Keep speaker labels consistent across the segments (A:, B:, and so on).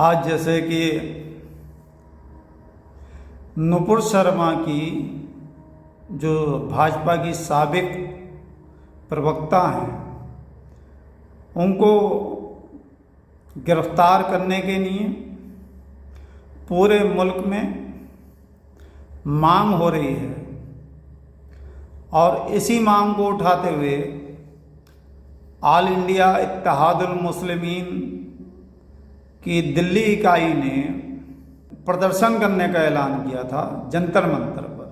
A: आज जैसे कि नुपुर शर्मा की जो भाजपा की साबिक प्रवक्ता हैं, उनको गिरफ्तार करने के लिए पूरे मुल्क में मांग हो रही है और इसी मांग को उठाते हुए ऑल इंडिया इत्तेहादुल मुस्लिमीन की दिल्ली इकाई ने प्रदर्शन करने का ऐलान किया था जंतर मंतर पर।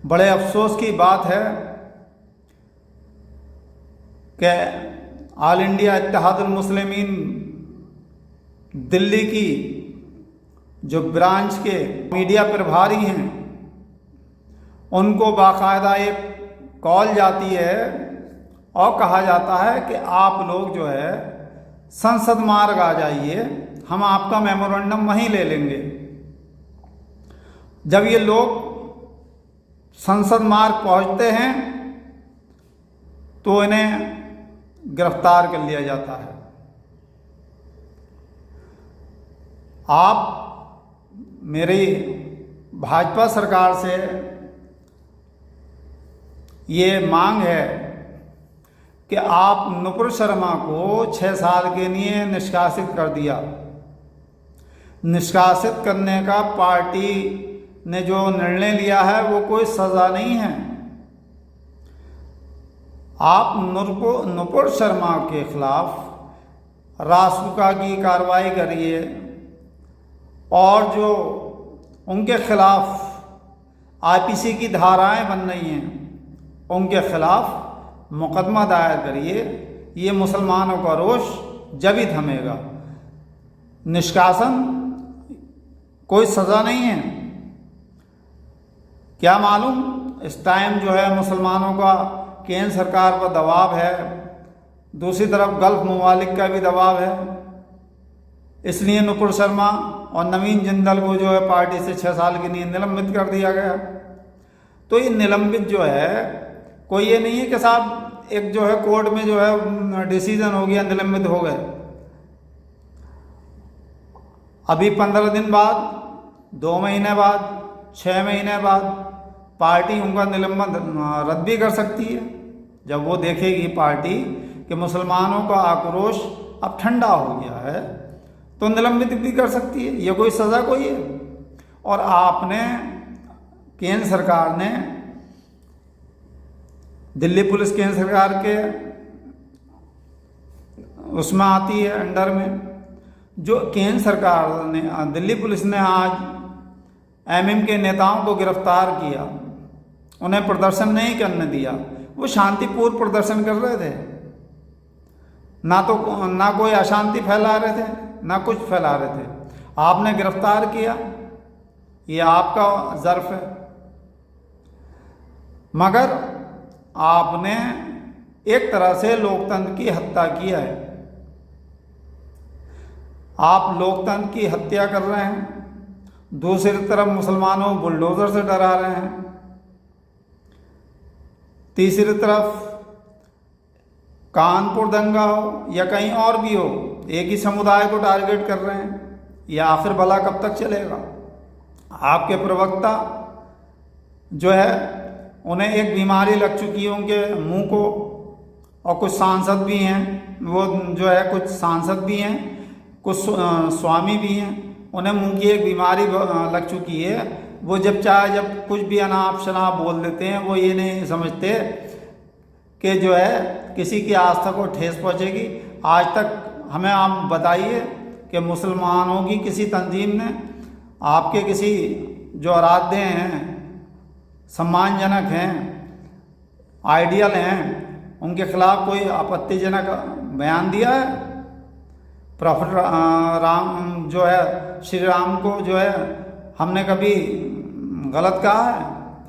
A: बड़े अफसोस की बात है कि ऑल इंडिया इत्तेहादुल मुस्लिमीन दिल्ली की जो ब्रांच के मीडिया प्रभारी हैं, उनको बाकायदा एक कॉल जाती है और कहा जाता है कि आप लोग जो है संसद मार्ग आ जाइए, हम आपका मेमोरेंडम वहीं ले लेंगे। जब ये लोग संसद मार्ग पहुंचते हैं तो इन्हें गिरफ्तार कर लिया जाता है। आप मेरी भाजपा सरकार से ये मांग है कि आप नुपुर शर्मा को 6 साल के लिए निष्कासित कर दिया। निष्कासित करने का पार्टी ने जो निर्णय लिया है वो कोई सज़ा नहीं है। आप नुपुर शर्मा के खिलाफ रासुका की कार्रवाई करिए और जो उनके खिलाफ आईपीसी की धाराएं बन रही हैं उनके खिलाफ मुकदमा दायर करिए। ये मुसलमानों का रोष जब ही थमेगा। निष्कासन कोई सज़ा नहीं है। क्या मालूम इस टाइम जो है मुसलमानों का केंद्र सरकार पर दबाव है, दूसरी तरफ गल्फ ममालिक का भी दबाव है, इसलिए नुपुर शर्मा और नवीन जिंदल को जो है पार्टी से 6 साल के लिए निलंबित कर दिया गया। तो ये निलंबित जो है कोई ये नहीं है कि साहब एक जो है कोर्ट में जो है डिसीजन हो गया, निलंबित हो गए। अभी 15 दिन बाद, 2 महीने बाद, 6 महीने बाद पार्टी उनका निलंबन रद्द भी कर सकती है। जब वो देखेगी पार्टी कि मुसलमानों का आक्रोश अब ठंडा हो गया है तो निलंबित भी कर सकती है। ये कोई सज़ा कोई है। और आपने केंद्र सरकार ने दिल्ली पुलिस केंद्र सरकार के उसमें आती है अंडर में। जो केंद्र सरकार ने दिल्ली पुलिस ने आज एमएम के नेताओं को गिरफ्तार किया, उन्हें प्रदर्शन नहीं करने दिया। वो शांतिपूर्ण प्रदर्शन कर रहे थे, ना कोई अशांति फैला रहे थे, ना कुछ फैला रहे थे। आपने गिरफ्तार किया, ये आपका ज़र्फ है। मगर आपने एक तरह से लोकतंत्र की हत्या की है। आप लोकतंत्र की हत्या कर रहे हैं, दूसरी तरफ मुसलमानों को बुलडोजर से डरा रहे हैं, तीसरी तरफ कानपुर दंगा हो या कहीं और भी हो, एक ही समुदाय को टारगेट कर रहे हैं। यह आखिर भला कब तक चलेगा? आपके प्रवक्ता जो है उन्हें एक बीमारी लग चुकी है उनके मुंह को, और कुछ सांसद भी हैं, वो जो है कुछ सांसद भी हैं, कुछ स्वामी भी हैं, उन्हें मुंह की एक बीमारी लग चुकी है। वो जब जब कुछ भी अनाप शनाप बोल देते हैं, वो ये नहीं समझते कि जो है किसी की आस्था को ठेस पहुंचेगी। आज तक हमें आप बताइए कि मुसलमानों की किसी तंजीम ने आपके किसी जो आराध्य हैं, सम्मानजनक हैं, आइडियल हैं, उनके खिलाफ कोई आपत्तिजनक बयान दिया है? प्रॉफिट राम जो है, श्री राम को जो है हमने कभी गलत कहा है?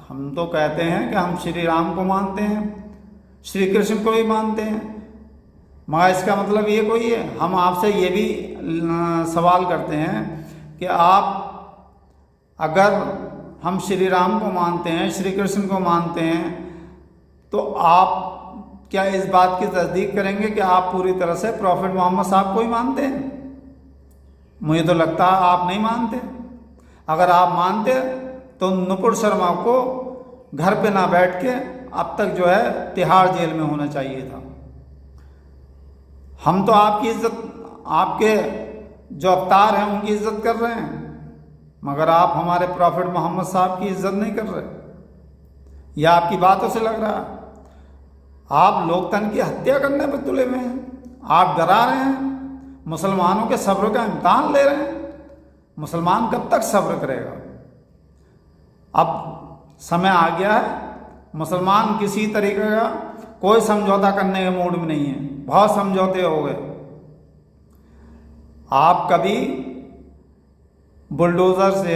A: हम तो कहते हैं कि हम श्री राम को मानते हैं, श्री कृष्ण को भी मानते हैं। मगर इसका मतलब ये कोई है? हम आपसे ये भी सवाल करते हैं कि आप अगर हम श्री राम को मानते हैं, श्री कृष्ण को मानते हैं, तो आप क्या इस बात की तस्दीक करेंगे कि आप पूरी तरह से प्रॉफिट मोहम्मद साहब को ही मानते हैं? मुझे तो लगता है आप नहीं मानते। अगर आप मानते तो नुपुर शर्मा को घर पे ना बैठ के अब तक जो है तिहाड़ जेल में होना चाहिए था। हम तो आपकी इज्जत, आपके जो अवतार हैं उनकी इज्जत कर रहे हैं, मगर आप हमारे प्रॉफिट मोहम्मद साहब की इज्जत नहीं कर रहे। यह आपकी बातों से लग रहा है। आप लोकतंत्र की हत्या करने पर तुले हुए हैं। आप डरा रहे हैं, मुसलमानों के सब्र का इम्तहान ले रहे हैं। मुसलमान कब तक सब्र करेगा? अब समय आ गया है, मुसलमान किसी तरीके का कोई समझौता करने के मूड में नहीं है। बहुत समझौते हो गए। आप कभी बुलडोज़र से,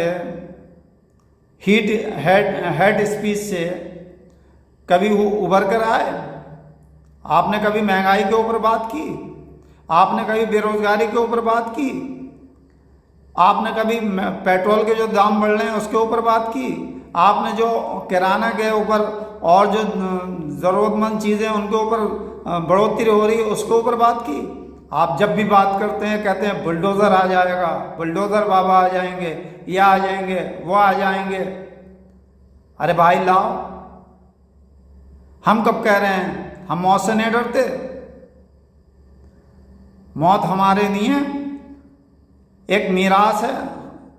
A: हेड स्पीच से कभी उभर कर आए? आपने कभी महंगाई के ऊपर बात की? आपने कभी बेरोजगारी के ऊपर बात की? आपने कभी पेट्रोल के जो दाम बढ़ रहे हैं उसके ऊपर बात की? आपने जो किराना के ऊपर और जो ज़रूरतमंद चीज़ें उनके ऊपर बढ़ोतरी हो रही है उसके ऊपर बात की? आप जब भी बात करते हैं कहते हैं बुलडोज़र आ जाएगा, बुलडोज़र बाबा आ जाएंगे, ये आ जाएंगे, वो आ जाएंगे। अरे भाई लाओ। हम कब कह रहे हैं? हम मौत से नहीं डरते। मौत हमारे नहीं है, एक मीरास है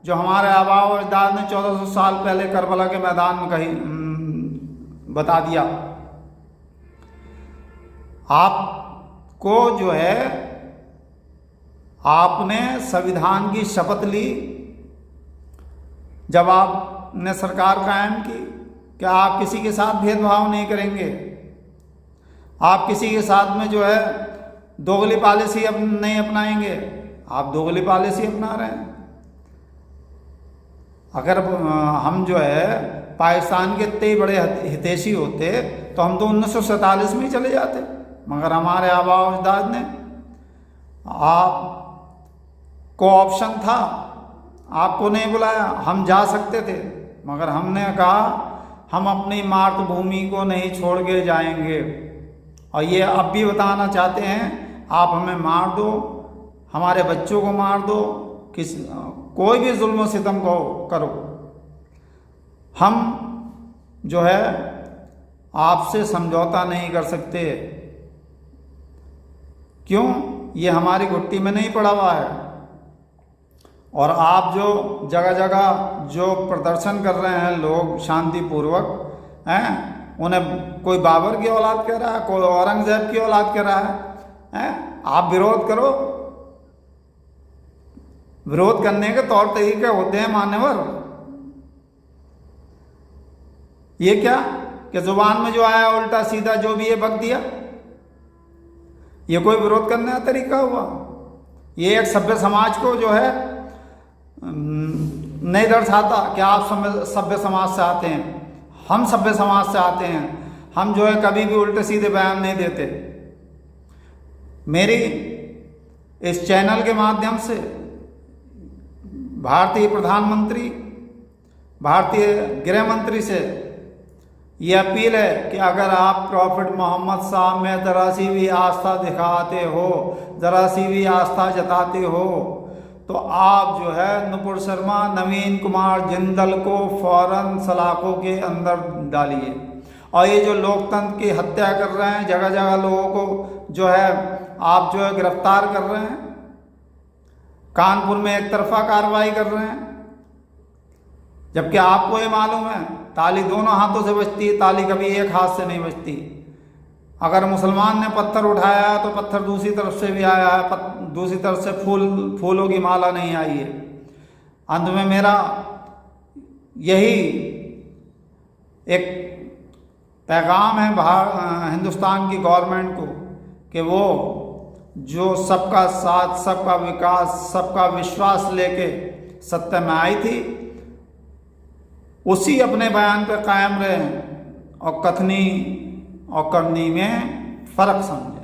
A: जो हमारे आबा और अजदाद ने 1400 साल पहले करबला के मैदान में कहीं बता दिया। आपको जो है, आपने संविधान की शपथ ली जब आपने सरकार कायम की कि आप किसी के साथ भेदभाव नहीं करेंगे। आप किसी के साथ में जो है दोगली पॉलिसी नहीं अपनाएंगे। आप दोगली पॉलिसी अपना रहे हैं। अगर हम जो है पाकिस्तान के इतने बड़े हितैषी होते तो हम तो 1947 में ही चले जाते, मगर हमारे आबा और अजदाद ने, आपको ऑप्शन था, आपको नहीं बुलाया। हम जा सकते थे, मगर हमने कहा हम अपनी मातृभूमि को नहीं छोड़ के जाएंगे। और ये अब भी बताना चाहते हैं, आप हमें मार दो, हमारे बच्चों को मार दो, कोई भी जुल्म सितम को करो, हम जो है आपसे समझौता नहीं कर सकते। क्यों? ये हमारी घुट्टी में नहीं पड़ा हुआ है। और आप जो जगह जगह जो प्रदर्शन कर रहे हैं लोग शांतिपूर्वक हैं, उन्हें कोई बाबर की औलाद कह रहा है, कोई औरंगजेब की औलाद कह रहा है। आप विरोध करो। विरोध करने के तौर तरीके होते हैं मान्यवर। ये क्या कि जुबान में जो आया उल्टा सीधा जो भी ये बक दिया, ये कोई विरोध करने का तरीका हुआ? ये एक सभ्य समाज को जो है नहीं दर्शाता कि आप सभ्य समाज से आते हैं। हम सभ्य समाज से आते हैं। हम जो है कभी भी उल्टे सीधे बयान नहीं देते। मेरी इस चैनल के माध्यम से भारतीय प्रधानमंत्री, भारतीय गृह मंत्री से ये अपील है कि अगर आप प्रॉफिट मोहम्मद साहब में ज़रा सी भी आस्था दिखाते हो, ज़रा सी भी आस्था जताते हो, तो आप जो है नुपुर शर्मा, नवीन कुमार जिंदल को फौरन सलाखों के अंदर डालिए। और ये जो लोकतंत्र की हत्या कर रहे हैं, जगह जगह लोगों को जो है आप जो है गिरफ्तार कर रहे हैं, कानपुर में एक तरफा कार्रवाई कर रहे हैं, जबकि आपको ये मालूम है ताली दोनों हाथों से बजती है, ताली कभी एक हाथ से नहीं बजती। अगर मुसलमान ने पत्थर उठाया तो पत्थर दूसरी तरफ से भी आया है, दूसरी तरफ से फूलों की माला नहीं आई है। अंत में मेरा यही एक पैगाम है हिंदुस्तान की गवर्नमेंट को कि वो जो सबका साथ, सबका विकास, सबका विश्वास लेके सत्ता में आई थी, उसी अपने बयान पर कायम रहें और कथनी और करनी में फ़र्क समझें।